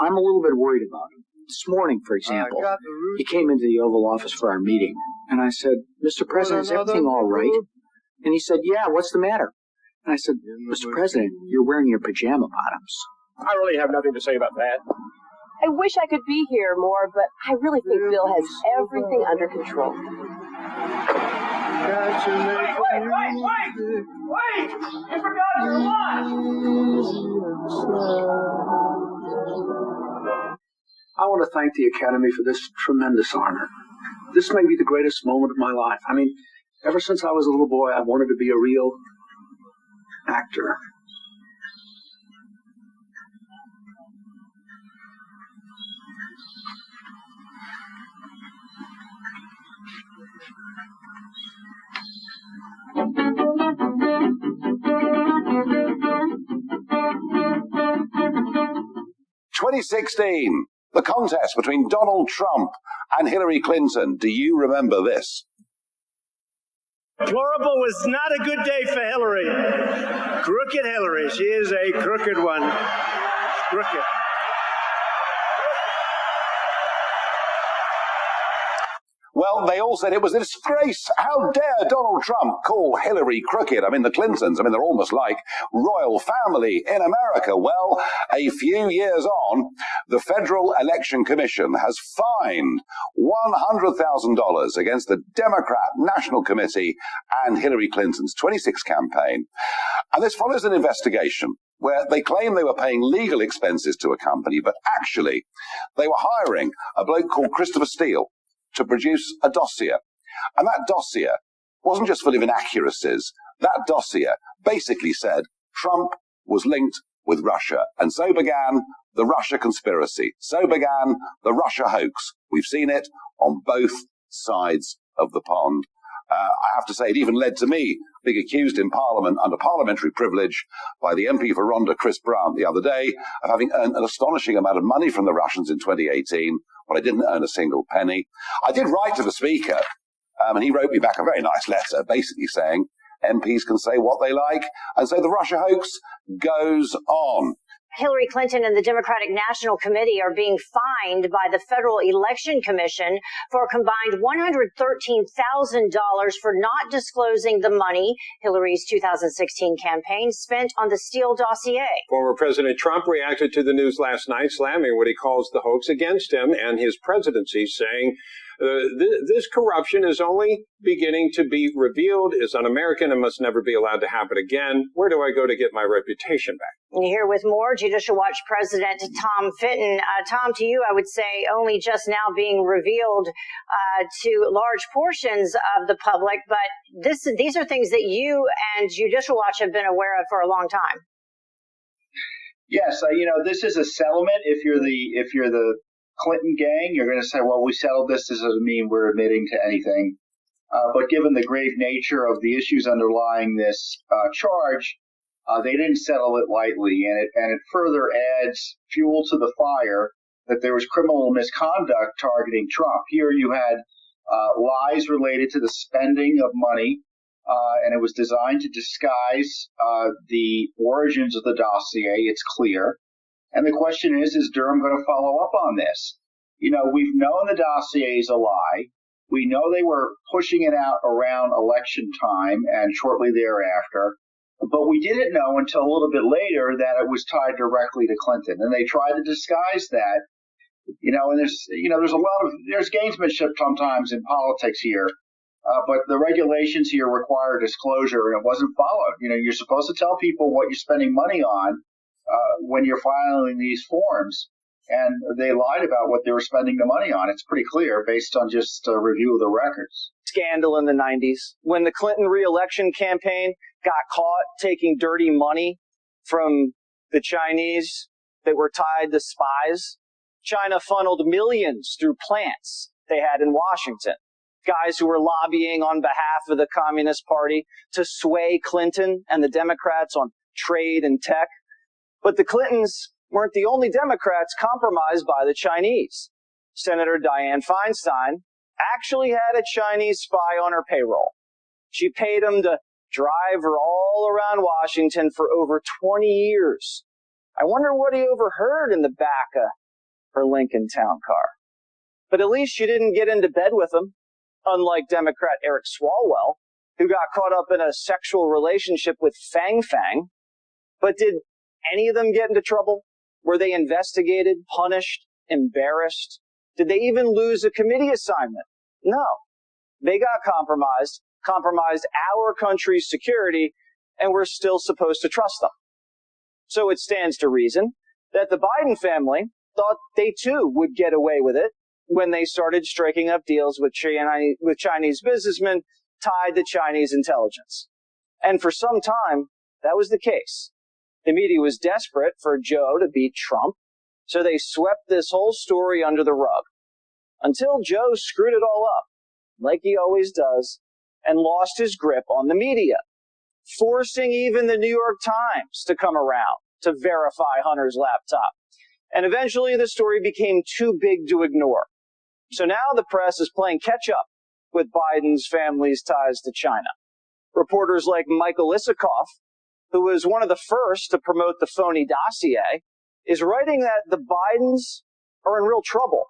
I'm a little bit worried about him. This morning, for example, he came into the Oval Office for our meeting, and I said, Mr. President, is everything all right? And he said, yeah, what's the matter? And I said, Mr. President, you're wearing your pajama bottoms. I really have nothing to say about that. I wish I could be here more, but I really think Bill has everything under control. Wait! You forgot your lunch! I want to thank the Academy for this tremendous honor. This may be the greatest moment of my life. I mean, ever since I was a little boy, I wanted to be a real actor. "2016, the contest between Donald Trump and Hillary Clinton. Do you remember this?" Deplorable was not a good day for Hillary. Crooked Hillary. She is a crooked one. Crooked. Well, they all said it was a disgrace. How dare Donald Trump call Hillary crooked? I mean, the Clintons, they're almost like royal family in America. Well, a few years on, the Federal Election Commission has fined $100,000 against the Democrat National Committee and Hillary Clinton's 26 campaign. And this follows an investigation where they claim they were paying legal expenses to a company, but actually they were hiring a bloke called Christopher Steele to produce a dossier. And that dossier wasn't just full of inaccuracies. That dossier basically said Trump was linked with Russia. And so began the Russia conspiracy. So began the Russia hoax. We've seen it on both sides of the pond. I have to say, it even led to me being accused in Parliament under parliamentary privilege by the MP for Rhondda, Chris Brown, the other day of having earned an astonishing amount of money from the Russians in 2018 when I didn't earn a single penny. I did write to the Speaker, and he wrote me back a very nice letter basically saying MPs can say what they like. And so the Russia hoax goes on. Hillary Clinton and the Democratic National Committee are being fined by the Federal Election Commission for a combined $113,000 for not disclosing the money Hillary's 2016 campaign spent on the Steele dossier. Former President Trump reacted to the news last night, slamming what he calls the hoax against him and his presidency, saying this corruption is only beginning to be revealed, is un-American, and must never be allowed to happen again. Where do I go to get my reputation back? And here with more, Judicial Watch President Tom Fitton. Tom, to you, I would say only just now being revealed to large portions of the public, but these are things that you and Judicial Watch have been aware of for a long time. Yes, this is a settlement. If you're the Clinton gang, you're going to say, well, we settled this. This doesn't mean we're admitting to anything. But given the grave nature of the issues underlying this charge, they didn't settle it lightly. And it further adds fuel to the fire that there was criminal misconduct targeting Trump. Here you had lies related to the spending of money, and it was designed to disguise the origins of the dossier. It's clear. And the question is Durham going to follow up on this? We've known the dossier is a lie. We know they were pushing it out around election time and shortly thereafter. But we didn't know until a little bit later that it was tied directly to Clinton. And they tried to disguise that. And there's gamesmanship sometimes in politics here. But the regulations here require disclosure, and it wasn't followed. You're supposed to tell people what you're spending money on when you're filing these forms, and they lied about what they were spending the money on. It's pretty clear based on just a review of the records. Scandal in the 90s when the Clinton re-election campaign got caught taking dirty money from the Chinese that were tied to spies. China funneled millions through plants they had in Washington. Guys who were lobbying on behalf of the Communist Party to sway Clinton and the Democrats on trade and tech. But the Clintons weren't the only Democrats compromised by the Chinese. Senator Dianne Feinstein actually had a Chinese spy on her payroll. She paid him to drive her all around Washington for over 20 years. I wonder what he overheard in the back of her Lincoln Town Car. But at least she didn't get into bed with him, unlike Democrat Eric Swalwell, who got caught up in a sexual relationship with Fang Fang. But did any of them get into trouble? Were they investigated, punished, embarrassed? Did they even lose a committee assignment? No. They got compromised our country's security, and we're still supposed to trust them. So it stands to reason that the Biden family thought they too would get away with it when they started striking up deals with Chinese businessmen tied to Chinese intelligence. And for some time, that was the case. The media was desperate for Joe to beat Trump, so they swept this whole story under the rug until Joe screwed it all up, like he always does, and lost his grip on the media, forcing even the New York Times to come around to verify Hunter's laptop. And eventually the story became too big to ignore. So now the press is playing catch up with Biden's family's ties to China. Reporters like Michael Isikoff, who was one of the first to promote the phony dossier, is writing that the Bidens are in real trouble,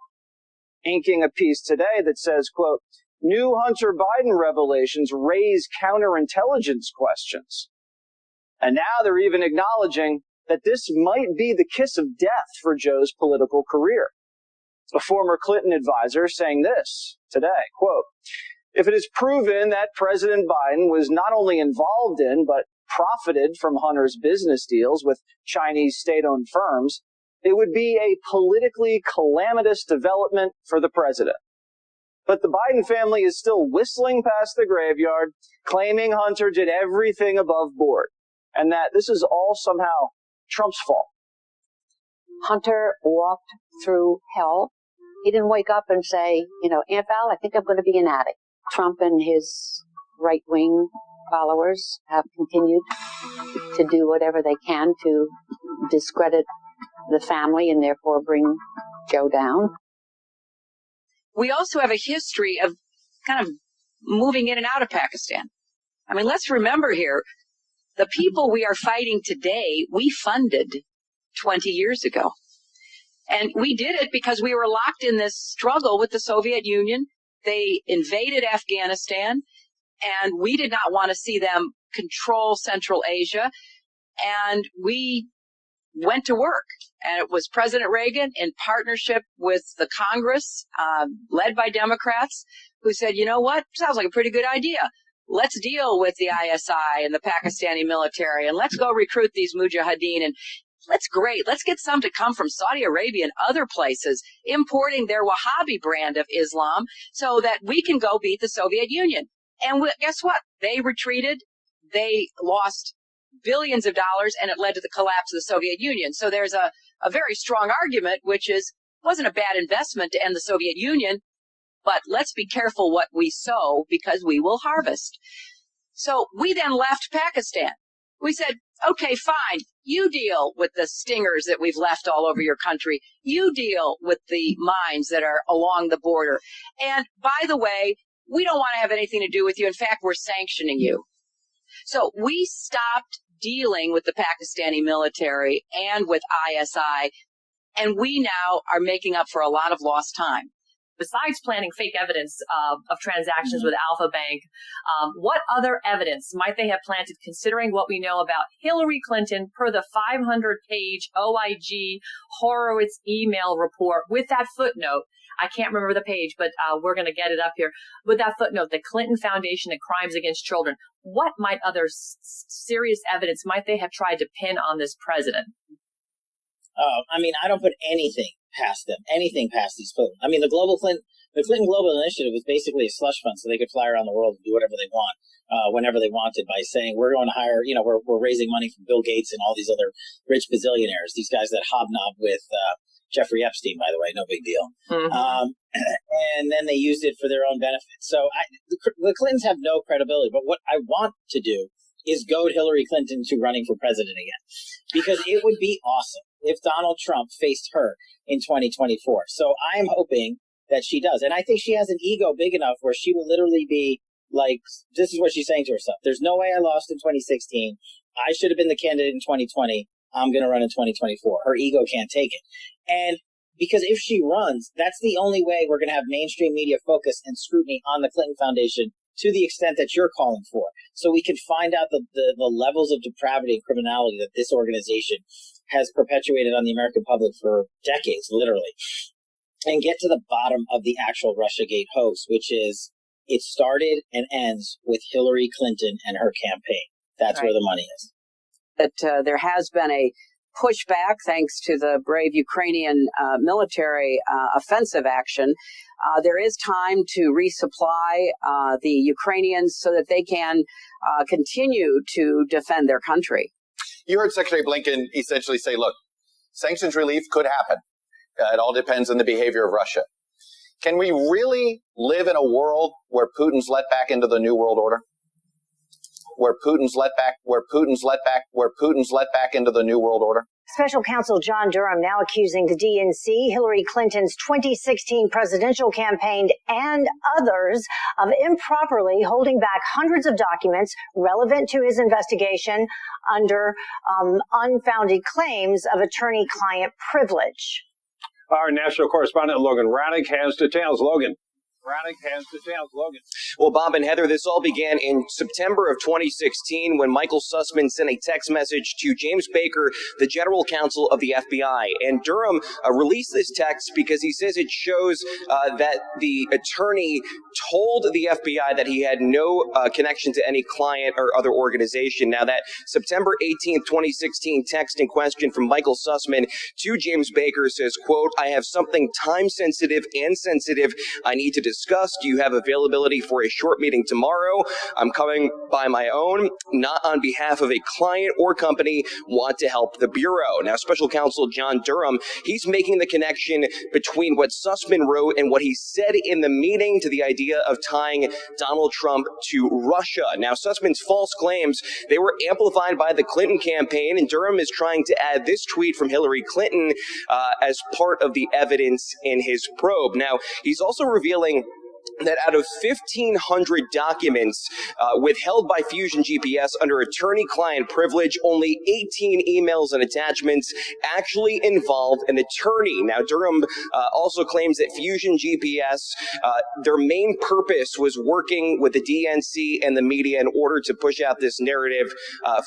inking a piece today that says, quote, "New Hunter Biden revelations raise counterintelligence questions." And now they're even acknowledging that this might be the kiss of death for Joe's political career. A former Clinton advisor saying this today, quote, "If it is proven that President Biden was not only involved in, but profited from Hunter's business deals with Chinese state-owned firms, it would be a politically calamitous development for the president." But the Biden family is still whistling past the graveyard, claiming Hunter did everything above board, and that this is all somehow Trump's fault. Hunter walked through hell. He didn't wake up and say, Aunt Val, I think I'm going to be an addict. Trump and his right-wing followers have continued to do whatever they can to discredit the family and therefore bring Joe down. We also have a history of kind of moving in and out of Pakistan. I mean, let's remember here, the people we are fighting today, we funded 20 years ago. And we did it because we were locked in this struggle with the Soviet Union. They invaded Afghanistan, and we did not want to see them control Central Asia. And we went to work. And it was President Reagan in partnership with the Congress, led by Democrats, who said, you know what, sounds like a pretty good idea. Let's deal with the ISI and the Pakistani military, and let's go recruit these mujahideen. And let's get some to come from Saudi Arabia and other places, importing their Wahhabi brand of Islam so that we can go beat the Soviet Union. And guess what? They retreated. They lost billions of dollars, and it led to the collapse of the Soviet Union. So there's a very strong argument, which is, it wasn't a bad investment to end the Soviet Union, but let's be careful what we sow because we will harvest. So we then left Pakistan. We said, okay, fine. You deal with the stingers that we've left all over your country. You deal with the mines that are along the border. And by the way, we don't want to have anything to do with you. In fact, we're sanctioning you. So we stopped dealing with the Pakistani military and with ISI, and we now are making up for a lot of lost time. Besides planting fake evidence of transactions with Alpha Bank, what other evidence might they have planted, considering what we know about Hillary Clinton per the 500-page OIG Horowitz email report with that footnote? I can't remember the page, but we're going to get it up here. With that footnote, the Clinton Foundation and Crimes Against Children. What might other serious evidence might they have tried to pin on this president? I mean, I don't put anything past them, anything past these people. I mean, the Clinton Global Initiative was basically a slush fund, so they could fly around the world and do whatever they want, whenever they wanted, by saying, we're going to hire, we're raising money from Bill Gates and all these other rich bazillionaires, these guys that hobnob with Jeffrey Epstein, by the way, no big deal. Mm-hmm. And then they used it for their own benefit. So the Clintons have no credibility, but what I want to do is goad Hillary Clinton to running for president again, because it would be awesome if Donald Trump faced her in 2024. So I'm hoping that she does. And I think she has an ego big enough where she will literally be like, this is what she's saying to herself. There's no way I lost in 2016. I should have been the candidate in 2020. I'm going to run in 2024. Her ego can't take it. And Because if she runs, that's the only way we're going to have mainstream media focus and scrutiny on the Clinton Foundation to the extent that you're calling for. So we can find out the levels of depravity and criminality that this organization has perpetuated on the American public for decades, literally, and get to the bottom of the actual Russiagate hoax, which is it started and ends with Hillary Clinton and her campaign. That's right. Where the money is. That there has been a pushback thanks to the brave Ukrainian military offensive action. There is time to resupply the Ukrainians so that they can continue to defend their country. You heard Secretary Blinken essentially say, look, sanctions relief could happen. It all depends on the behavior of Russia. Can we really live in a world where Putin's let back into the New World Order? Where Putin's let back into the New World Order? Special counsel John Durham now accusing the DNC, Hillary Clinton's 2016 presidential campaign, and others of improperly holding back hundreds of documents relevant to his investigation under unfounded claims of attorney-client privilege. Our national correspondent Logan Raddick has details. Logan. Well, Bob and Heather, this all began in September of 2016 when Michael Sussman sent a text message to James Baker, the general counsel of the FBI. And Durham released this text because he says it shows that the attorney told the FBI that he had no connection to any client or other organization. Now, that September 18th, 2016 text in question from Michael Sussman to James Baker says, quote, I have something time sensitive and sensitive I need to discuss. Do you have availability for a short meeting tomorrow? I'm coming by my own, not on behalf of a client or company. Want to help the Bureau. Now, special counsel John Durham, he's making the connection between what Sussman wrote and what he said in the meeting to the idea of tying Donald Trump to Russia. Now, Sussman's false claims, they were amplified by the Clinton campaign, and Durham is trying to add this tweet from Hillary Clinton as part of the evidence in his probe. Now, he's also revealing that out of 1,500 documents withheld by Fusion GPS under attorney-client privilege, only 18 emails and attachments actually involved an attorney. Now, Durham also claims that Fusion GPS, their main purpose was working with the DNC and the media in order to push out this narrative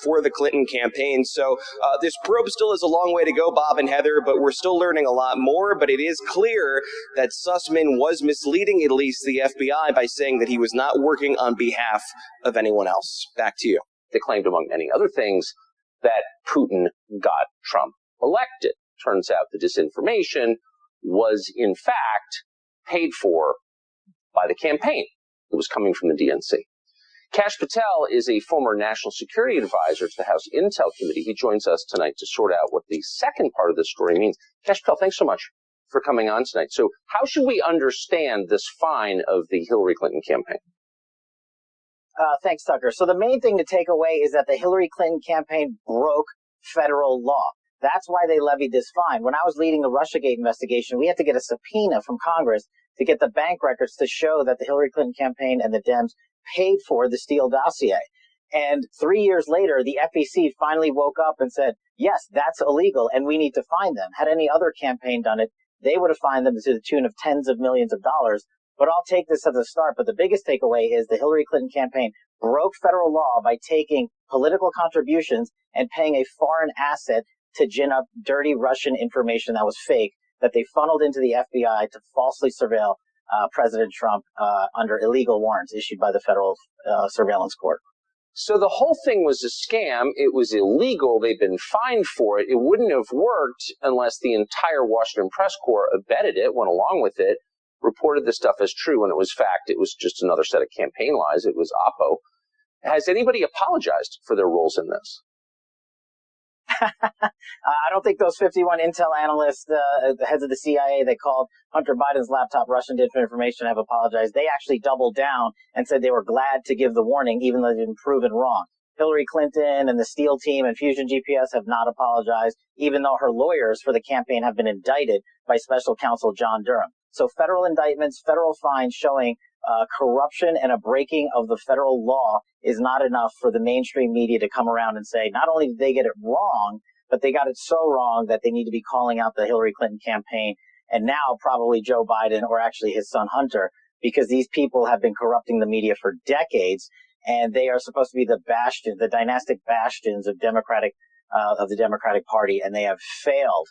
for the Clinton campaign. So this probe still has a long way to go, Bob and Heather, but we're still learning a lot more. But it is clear that Sussman was misleading at least the FBI by saying that he was not working on behalf of anyone else. Back to you. They claimed, among many other things, that Putin got Trump elected. Turns out the disinformation was, in fact, paid for by the campaign. It was coming from the DNC. Kash Patel is a former national security advisor to the House Intel Committee. He joins us tonight to sort out what the second part of this story means. Kash Patel, thanks so much for coming on tonight. So how should we understand this fine of the Hillary Clinton campaign? Thanks, Tucker. So the main thing to take away is that the Hillary Clinton campaign broke federal law. That's why they levied this fine. When I was leading the Russiagate investigation, we had to get a subpoena from Congress to get the bank records to show that the Hillary Clinton campaign and the Dems paid for the Steele dossier. And 3 years later, the FEC finally woke up and said, yes, that's illegal, and we need to fine them. Had any other campaign done it, they would have fined them to the tune of tens of millions of dollars. But I'll take this as a start. But the biggest takeaway is the Hillary Clinton campaign broke federal law by taking political contributions and paying a foreign asset to gin up dirty Russian information that was fake, that they funneled into the FBI to falsely surveil President Trump under illegal warrants issued by the federal surveillance court. So the whole thing was a scam. It was illegal. They've been fined for it. It wouldn't have worked unless the entire Washington press corps abetted it, went along with it, reported the stuff as true when it was fact. It was just another set of campaign lies. It was Oppo. Has anybody apologized for their roles in this? I don't think those 51 Intel analysts, the heads of the CIA, they called Hunter Biden's laptop Russian disinformation, have apologized. They actually doubled down and said they were glad to give the warning, even though they've been proven wrong. Hillary Clinton and the Steele team and Fusion GPS have not apologized, even though her lawyers for the campaign have been indicted by special counsel John Durham. So federal indictments, federal fines showing corruption and a breaking of the federal law is not enough for the mainstream media to come around and say, not only did they get it wrong, but they got it so wrong that they need to be calling out the Hillary Clinton campaign and now probably Joe Biden or actually his son Hunter, because these people have been corrupting the media for decades, and they are supposed to be the bastion, the dynastic bastions of the Democratic Party, and they have failed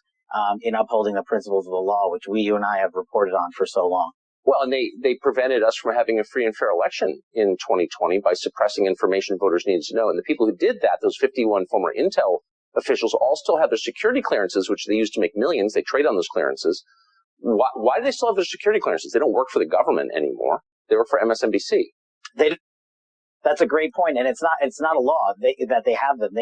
in upholding the principles of the law, which you and I have reported on for so long. Well, and they prevented us from having a free and fair election in 2020 by suppressing information voters needed to know. And the people who did that, those 51 former Intel officials, all still have their security clearances, which they use to make millions. They trade on those clearances. Why do they still have their security clearances? They don't work for the government anymore. They work for MSNBC. That's a great point, and it's not a law that they have them.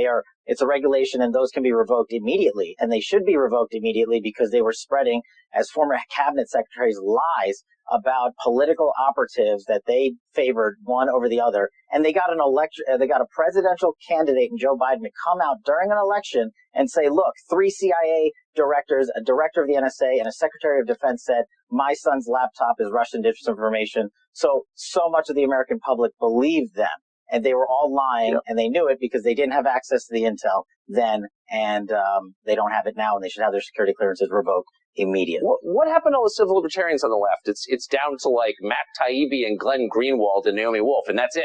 It's a regulation, and those can be revoked immediately, and they should be revoked immediately because they were spreading, as former cabinet secretaries, lies about political operatives that they favored one over the other, and they got a presidential candidate in Joe Biden to come out during an election and say, look, 3 CIA directors, a director of the NSA, and a secretary of defense said my son's laptop is Russian disinformation. So much of the American public believed them, and they were all lying, and they knew it because they didn't have access to the intel then, and they don't have it now, and they should have their security clearances revoked immediately. What happened to all the civil libertarians on the left? It's down to like Matt Taibbi and Glenn Greenwald and Naomi Wolf, and that's it.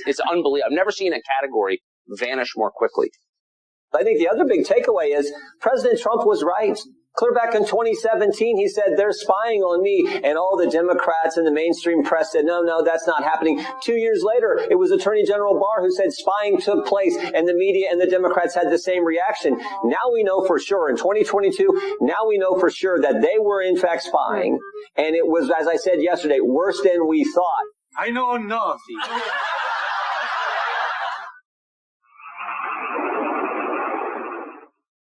It's unbelievable. I've never seen a category vanish more quickly. I think the other big takeaway is President Trump was right. Clear back in 2017, he said, they're spying on me. And all the Democrats and the mainstream press said, no, that's not happening. 2 years later, it was Attorney General Barr who said spying took place, and the media and the Democrats had the same reaction. Now we know for sure, in 2022, now we know for sure that they were in fact spying. And it was, as I said yesterday, worse than we thought. I know nothing.